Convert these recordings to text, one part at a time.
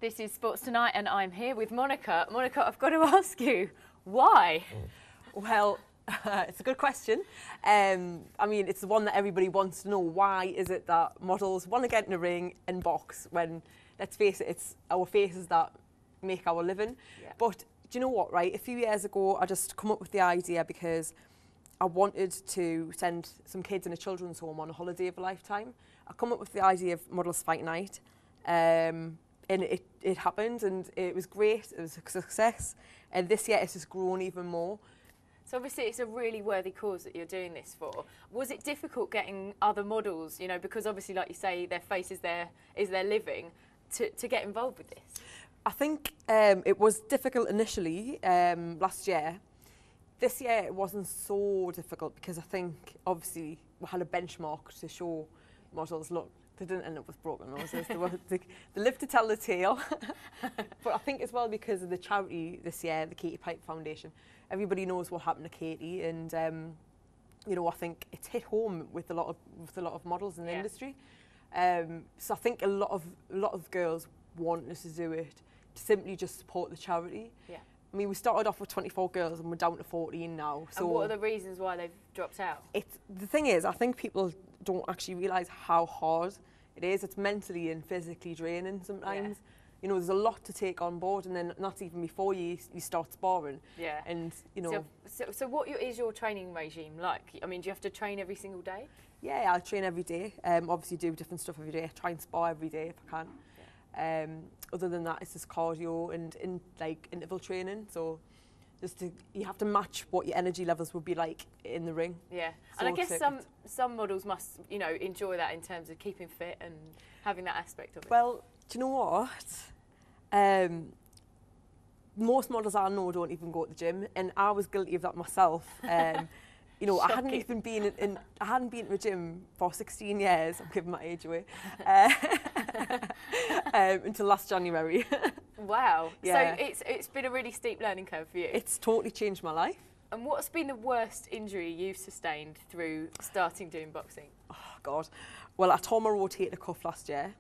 This is Sports Tonight and I'm here with Monica. Monica, I've got to ask you, why? Well, it's a good question. I mean, it's the one that everybody wants to know. Why is it that models want to get in a ring and box when, let's face it, it's our faces that make our living? Yeah. But do you know what, right? A few years ago, I just come up with the idea because I wanted to send some kids in a children's home on a holiday of a lifetime. I come up with the idea of Models Fight Night. And it happened and it was great, it was a success, and this year it's just grown even more. So obviously it's a really worthy cause that you're doing this for. Was it difficult getting other models, you know, because obviously like you say, their face is their living, to get involved with this? I think it was difficult initially last year. This year it wasn't so difficult because I think obviously we had a benchmark to show models, look, they didn't end up with broken noses. They lived to tell the tale. But I think as well because of the charity this year, the Katie Pipe Foundation, everybody knows what happened to Katie, and you know, I think it's hit home with a lot of models in the industry. So I think a lot of girls want us to do it to simply just support the charity. Yeah. I mean, we started off with 24 girls and we're down to 14 now. So and what are the reasons why they've dropped out? The thing is, I think people don't actually realise how hard it is. It's mentally and physically draining sometimes. Yeah. You know, there's a lot to take on board, and then not even before you start sparring. Yeah. And, you know... So what is your training regime like? I mean, do you have to train every single day? Yeah, I train every day. Obviously do different stuff every day. I try and spar every day if I can. Yeah. Other than that, it's just cardio and like interval training. So you have to match what your energy levels would be like in the ring. Yeah, so and I guess some models must, you know, enjoy that in terms of keeping fit and having that aspect of it. Well, do you know what? Most models I know don't even go to the gym, and I was guilty of that myself. You know, I hadn't even been I hadn't been to the gym for 16 years. I'm giving my age away. Until last January. Wow. Yeah. So it's been a really steep learning curve for you. It's totally changed my life. And what's been the worst injury you've sustained through starting doing boxing? Oh God. Well, I tore my rotator cuff last year,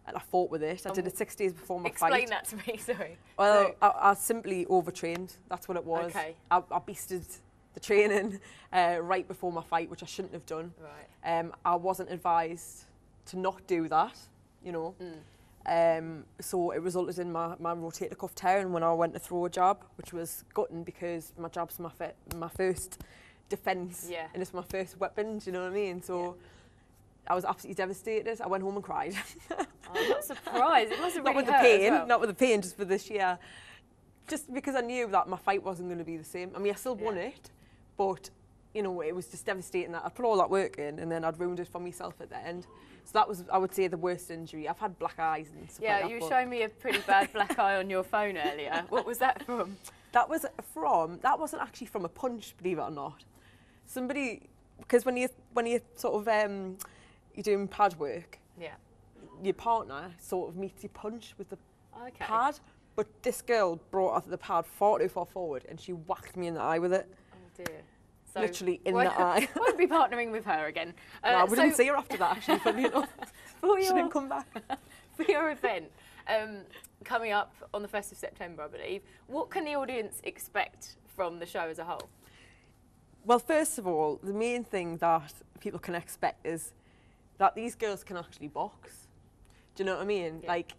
and I fought with it. I did it 6 days before my fight. Explain that to me. Sorry. Well, I simply overtrained. That's what it was. Okay. I beasted the training right before my fight, which I shouldn't have done. Right. I wasn't advised to not do that, you know. So it resulted in my rotator cuff tearing when I went to throw a jab, which was gutting because my jab's my first defence, and it's my first weapon, do you know what I mean? So I was absolutely devastated. I went home and cried. Oh, I'm not surprised. It must have really not with the pain, not with the pain, just for the sheer, just because I knew that my fight wasn't going to be the same. I mean, I still won it, but you know, it was just devastating that I put all that work in and then I'd ruined it for myself at the end. So that was, I would say, the worst injury. I've had black eyes and stuff like that. Yeah, you were showing me a pretty bad black eye on your phone earlier. What was that from? That wasn't actually from a punch, believe it or not. Somebody, because when you sort of, you're doing pad work, your partner sort of meets your punch with the pad, but this girl brought out the pad far too far forward and she whacked me in the eye with it. Oh dear. So literally in the eye. Won't be partnering with her again. No, we didn't see her after that, actually, funny enough. She didn't come back. For your event, coming up on the 1st of September, I believe, what can the audience expect from the show as a whole? Well, first of all, the main thing that people can expect is that these girls can actually box. Do you know what I mean? Yeah. Like,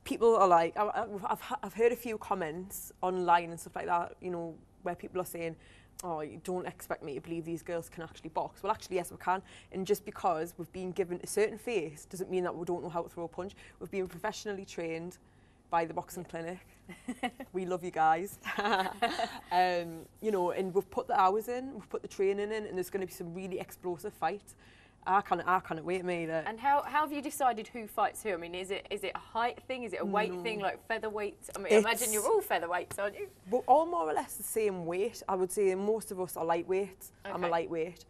people are like, I've heard a few comments online and stuff like that, you know, where people are saying, oh, you don't expect me to believe these girls can actually box. Well, actually, yes, we can. And just because we've been given a certain face doesn't mean that we don't know how to throw a punch. We've been professionally trained by the boxing clinic. We love you guys. You know, and we've put the hours in, we've put the training in, and there's going to be some really explosive fights. I can't wait, mate. And how have you decided who fights who? I mean, is it a height thing? Is it a weight thing, like featherweights? I mean, imagine you're all featherweights, aren't you? We're all more or less the same weight. I would say most of us are lightweight. Okay. I'm a lightweight.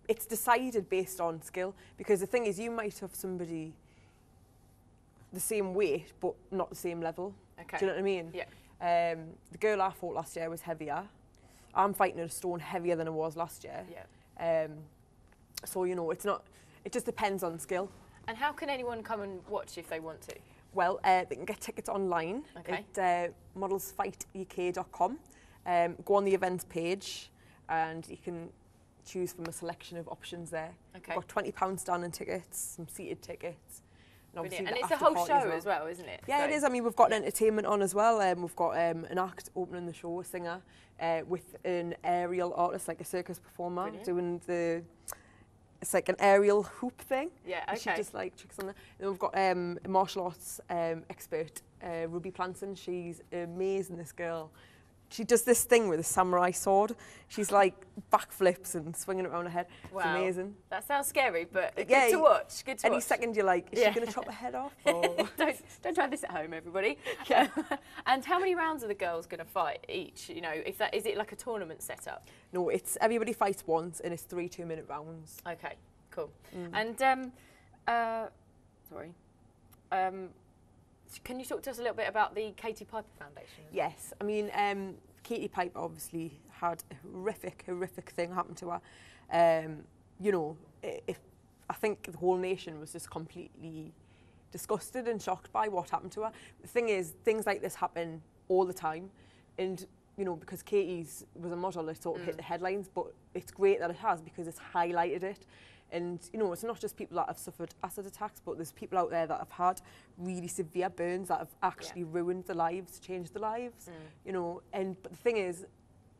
It's decided based on skill, because the thing is, you might have somebody the same weight but not the same level. Okay. Do you know what I mean? Yeah. The girl I fought last year was heavier. I'm fighting at a stone heavier than I was last year. Yeah. So, you know, it's not, it just depends on skill. And how can anyone come and watch if they want to? Well, they can get tickets online at modelsfightuk.com. Go on the events page and you can choose from a selection of options there. Okay. We've got £20 down in tickets, some seated tickets. And it's a whole show as well, isn't it? Yeah, it is. I mean, we've got entertainment on as well. We've got an act opening the show, a singer, with an aerial artist, like a circus performer, doing it's like an aerial hoop thing. Yeah, okay. She just like tricks on there. And we've got a martial arts expert, Ruby Planson. She's amazing, this girl. She does this thing with a samurai sword. She's like backflips and swinging it around her head. Wow. It's amazing. That sounds scary, but good to watch. Good to watch. Any second you're like, is she going to chop her head off? Or? don't try this at home, everybody. And how many rounds are the girls going to fight each? You know, is it like a tournament setup? No, it's everybody fights once, and it's 3 2-minute rounds. Okay, cool. And sorry. Can you talk to us a little bit about the Katie Piper Foundation? Yes, I mean, Katie Piper obviously had a horrific thing happen to her. You know, I think the whole nation was just completely disgusted and shocked by what happened to her. The thing is, things like this happen all the time, and you know, because Katie's was a model, it sort of hit the headlines, but it's great that it has because it's highlighted it. And, you know, it's not just people that have suffered acid attacks, but there's people out there that have had really severe burns that have actually ruined their lives, changed their lives, you know. But the thing is,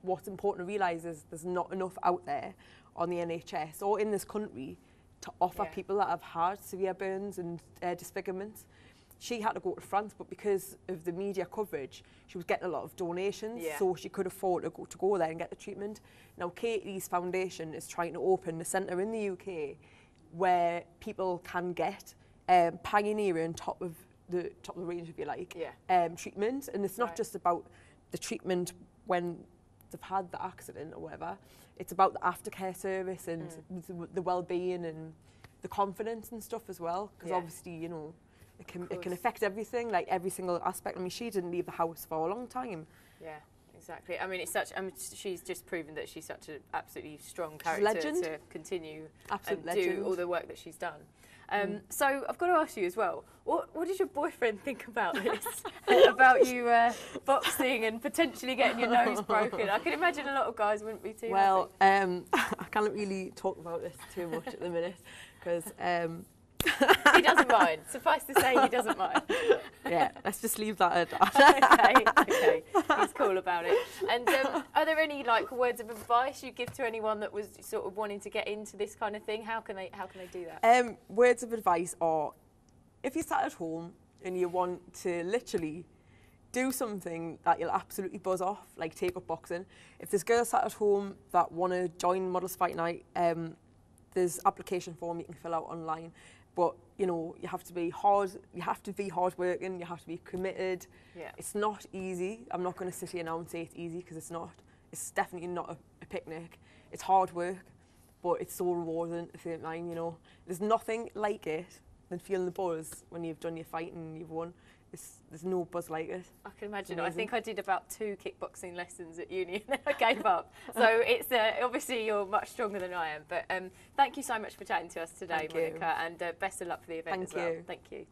what's important to realise is there's not enough out there on the NHS or in this country to offer people that have had severe burns and disfigurements. She had to go to France, but because of the media coverage, she was getting a lot of donations, so she could afford to go there and get the treatment. Now, Katie's foundation is trying to open a centre in the UK where people can get pioneering top of the range, if you like, treatment. And it's not just about the treatment when they've had the accident or whatever. It's about the aftercare service and the well-being and the confidence and stuff as well. Because obviously, you know, it can affect everything, like every single aspect. I mean, she didn't leave the house for a long time. Yeah, exactly. I mean, she's just proven that she's such an absolutely strong character to continue and do all the work that she's done. So I've got to ask you as well, what did your boyfriend think about this? About you boxing and potentially getting your nose broken? I can imagine a lot of guys wouldn't be too happy. I can't really talk about this too much at the minute because... he doesn't mind. Suffice to say, he doesn't mind. Yeah, let's just leave that at that. Okay. He's cool about it. And are there any like words of advice you give to anyone that was sort of wanting to get into this kind of thing? How can they do that? Words of advice are, if you're sat at home and you want to literally do something that you'll absolutely buzz off, like take up boxing. If there's girls sat at home that want to join Models Fight Night, there's application form you can fill out online. But, you know, you have to be hard working, you have to be committed. Yeah. It's not easy. I'm not going to sit here now and say it's easy because it's not. It's definitely not a picnic. It's hard work, but it's so rewarding at the same time, you know. There's nothing like it than feeling the buzz when you've done your fight and you've won. There's no buzz like it. I can imagine. I think I did about 2 kickboxing lessons at uni and then I gave up. So it's obviously you're much stronger than I am. But thank you so much for chatting to us today, Monica, and best of luck for the event as well. Thank you.